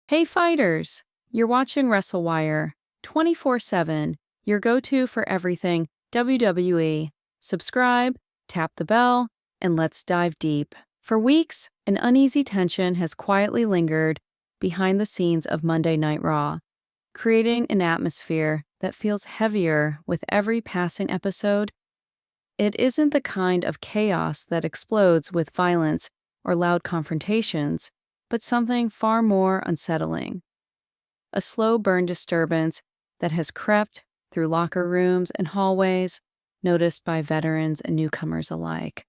Hey fighters! You're watching WrestleWire 24/7, your go-to for everything WWE. Subscribe, tap the bell, and let's dive deep. For weeks, an uneasy tension has quietly lingered behind the scenes of Monday Night Raw, creating an atmosphere that feels heavier with every passing episode. It isn't the kind of chaos that explodes with violence or loud confrontations, but something far more unsettling. A slow burn disturbance that has crept through locker rooms and hallways, noticed by veterans and newcomers alike.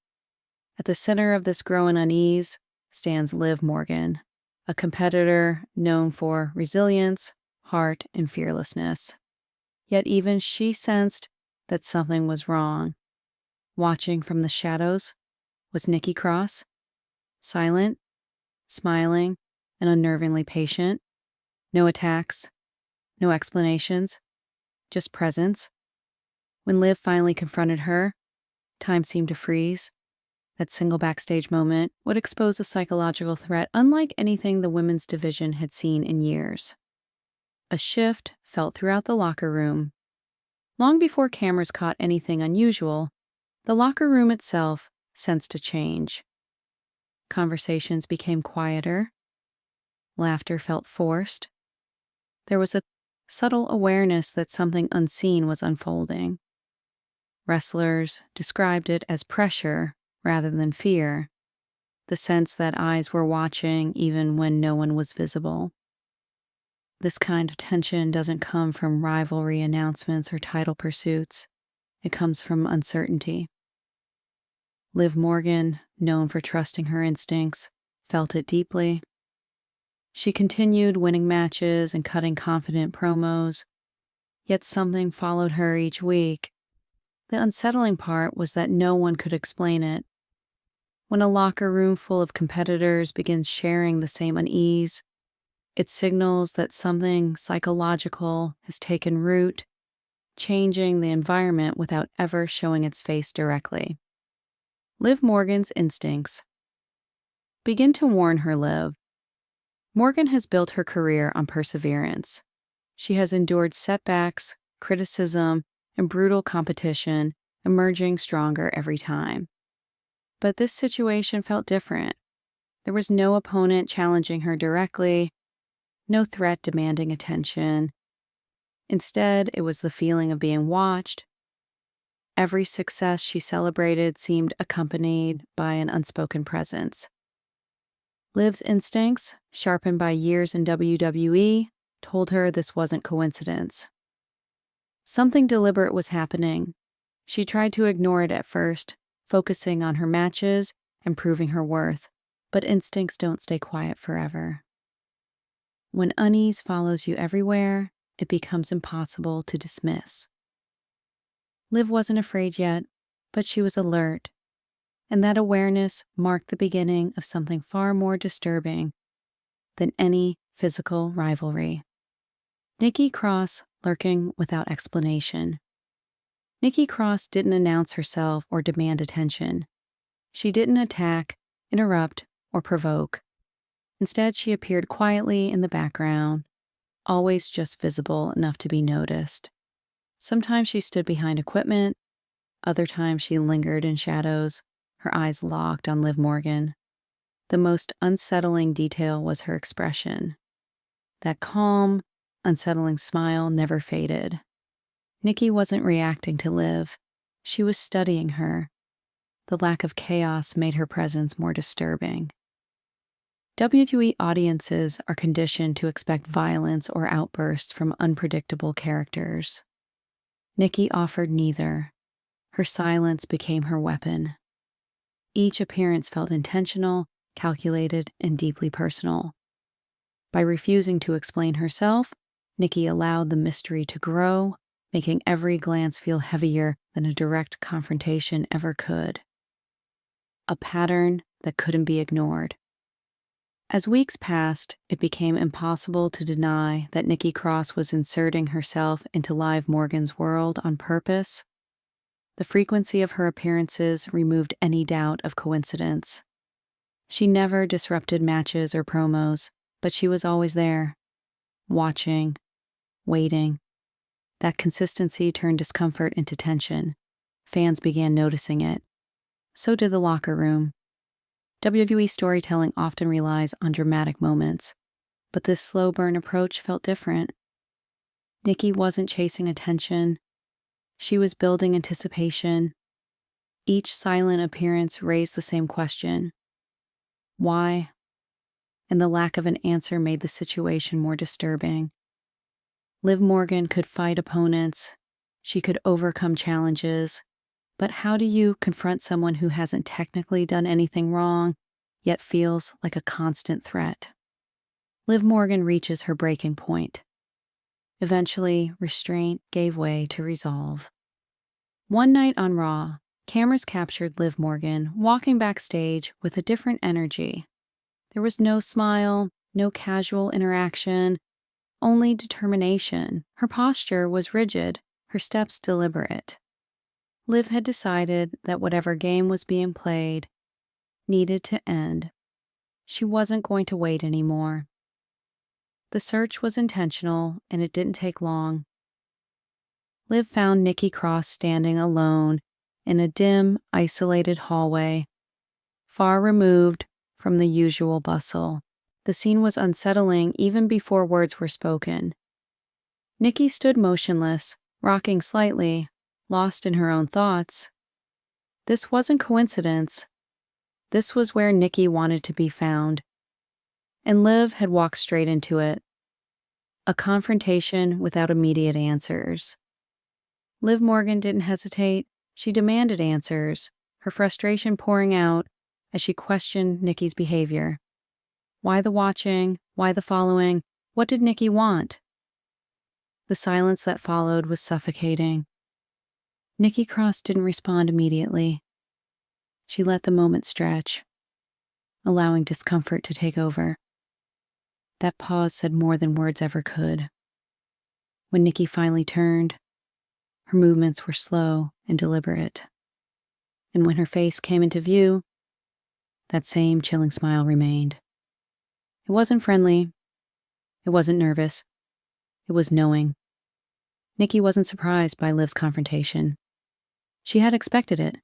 At the center of this growing unease stands Liv Morgan, a competitor known for resilience, heart, and fearlessness. Yet even she sensed that something was wrong. Watching from the shadows was Nikki Cross, silent, smiling, and unnervingly patient. No attacks, no explanations, just presence. When Liv finally confronted her, time seemed to freeze. That single backstage moment would expose a psychological threat unlike anything the women's division had seen in years. A shift felt throughout the locker room. Long before cameras caught anything unusual, the locker room itself sensed a change. Conversations became quieter. Laughter felt forced. There was a subtle awareness that something unseen was unfolding. Wrestlers described it as pressure rather than fear, the sense that eyes were watching even when no one was visible. This kind of tension doesn't come from rivalry announcements or title pursuits. It comes from uncertainty. Liv Morgan, known for trusting her instincts, felt it deeply. She continued winning matches and cutting confident promos, yet something followed her each week. The unsettling part was that no one could explain it. When a locker room full of competitors begins sharing the same unease, it signals that something psychological has taken root, changing the environment without ever showing its face directly. Liv Morgan's instincts begin to warn her. Liv Morgan has built her career on perseverance. She has endured setbacks, criticism, and brutal competition, emerging stronger every time. But this situation felt different. There was no opponent challenging her directly, no threat demanding attention. Instead, it was the feeling of being watched. Every success she celebrated seemed accompanied by an unspoken presence. Liv's instincts, sharpened by years in WWE, told her this wasn't coincidence. Something deliberate was happening. She tried to ignore it at first, focusing on her matches and proving her worth, but instincts don't stay quiet forever. When unease follows you everywhere, it becomes impossible to dismiss. Liv wasn't afraid yet, but she was alert, and that awareness marked the beginning of something far more disturbing than any physical rivalry. Nikki Cross lurking without explanation. Nikki Cross didn't announce herself or demand attention. She didn't attack, interrupt, or provoke. Instead, she appeared quietly in the background, always just visible enough to be noticed. Sometimes she stood behind equipment, other times she lingered in shadows, her eyes locked on Liv Morgan. The most unsettling detail was her expression. That calm, unsettling smile never faded. Nikki wasn't reacting to Liv. She was studying her. The lack of chaos made her presence more disturbing. WWE audiences are conditioned to expect violence or outbursts from unpredictable characters. Nikki offered neither. Her silence became her weapon. Each appearance felt intentional, calculated, and deeply personal. By refusing to explain herself, Nikki allowed the mystery to grow, making every glance feel heavier than a direct confrontation ever could. A pattern that couldn't be ignored. As weeks passed, it became impossible to deny that Nikki Cross was inserting herself into Liv Morgan's world on purpose. The frequency of her appearances removed any doubt of coincidence. She never disrupted matches or promos, But she was always there, watching, waiting. That consistency turned discomfort into tension. Fans began noticing it. So did the locker room. WWE storytelling often relies on dramatic moments, but this slow burn approach felt different. Nikki wasn't chasing attention. She was building anticipation. Each silent appearance raised the same question. Why? And the lack of an answer made the situation more disturbing. Liv Morgan could fight opponents. She could overcome challenges. But how do you confront someone who hasn't technically done anything wrong, yet feels like a constant threat? Liv Morgan reaches her breaking point. Eventually, restraint gave way to resolve. One night on Raw, cameras captured Liv Morgan walking backstage with a different energy. There was no smile, no casual interaction, only determination. Her posture was rigid, her steps deliberate. Liv had decided that whatever game was being played needed to end. She wasn't going to wait anymore. The search was intentional, and it didn't take long. Liv found Nikki Cross standing alone in a dim, isolated hallway, far removed from the usual bustle. The scene was unsettling even before words were spoken. Nikki stood motionless, rocking slightly, lost in her own thoughts. This wasn't coincidence. This was where Nikki wanted to be found. And Liv had walked straight into it. A confrontation without immediate answers. Liv Morgan didn't hesitate. She demanded answers, her frustration pouring out as she questioned Nikki's behavior. Why the watching? Why the following? What did Nikki want? The silence that followed was suffocating. Nikki Cross didn't respond immediately. She let the moment stretch, allowing discomfort to take over. That pause said more than words ever could. When Nikki finally turned, her movements were slow and deliberate. And when her face came into view, that same chilling smile remained. It wasn't friendly. It wasn't nervous. It was knowing. Nikki wasn't surprised by Liv's confrontation. She had expected it.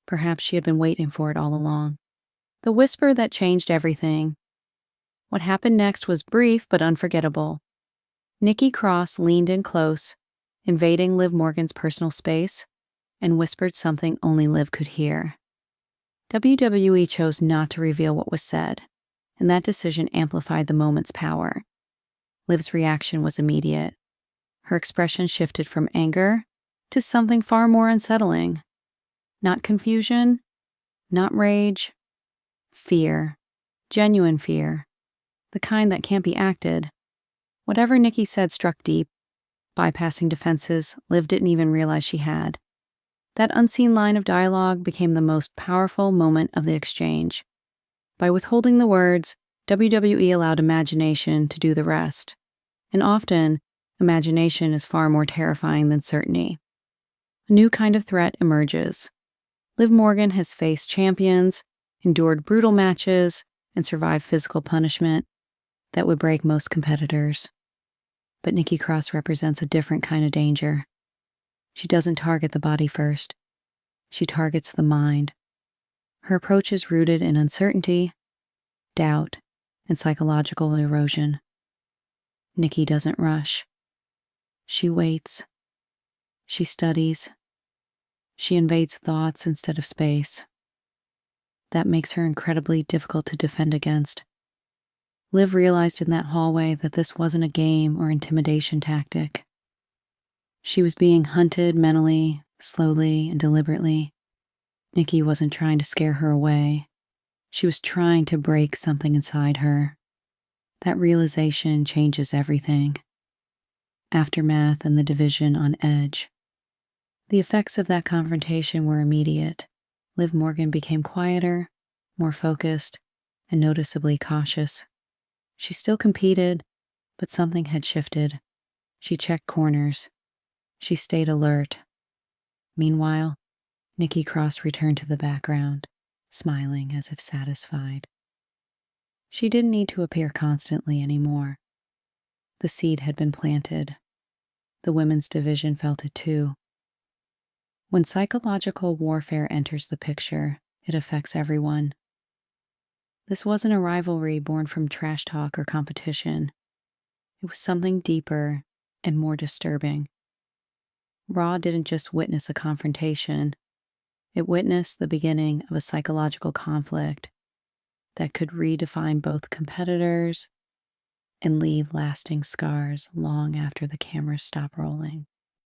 Perhaps she had been waiting for it all along. The whisper that changed everything. What happened next was brief but unforgettable. Nikki Cross leaned in close, invading Liv Morgan's personal space, and whispered something only Liv could hear. WWE chose not to reveal what was said, and that decision amplified the moment's power. Liv's reaction was immediate. Her expression shifted from anger to something far more unsettling. Not confusion, not rage, fear, genuine fear, the kind that can't be acted. Whatever Nikki said struck deep, bypassing defenses Liv didn't even realize she had. That unseen line of dialogue became the most powerful moment of the exchange. By withholding the words, WWE allowed imagination to do the rest. And often, imagination is far more terrifying than certainty. A new kind of threat emerges. Liv Morgan has faced champions, endured brutal matches, and survived physical punishment that would break most competitors. But Nikki Cross represents a different kind of danger. She doesn't target the body first. She targets the mind. Her approach is rooted in uncertainty, doubt, and psychological erosion. Nikki doesn't rush. She waits. She studies. She invades thoughts instead of space. That makes her incredibly difficult to defend against. Liv realized in that hallway that this wasn't a game or intimidation tactic. She was being hunted mentally, slowly, and deliberately. Nikki wasn't trying to scare her away. She was trying to break something inside her. That realization changes everything. Aftermath and the division on edge. The effects of that confrontation were immediate. Liv Morgan became quieter, more focused, and noticeably cautious. She still competed, but something had shifted. She checked corners. She stayed alert. Meanwhile, Nikki Cross returned to the background, smiling as if satisfied. She didn't need to appear constantly anymore. The seed had been planted. The women's division felt it too. When psychological warfare enters the picture, it affects everyone. This wasn't a rivalry born from trash talk or competition. It was something deeper and more disturbing. Raw didn't just witness a confrontation, it witnessed the beginning of a psychological conflict that could redefine both competitors and leave lasting scars long after the cameras stop rolling.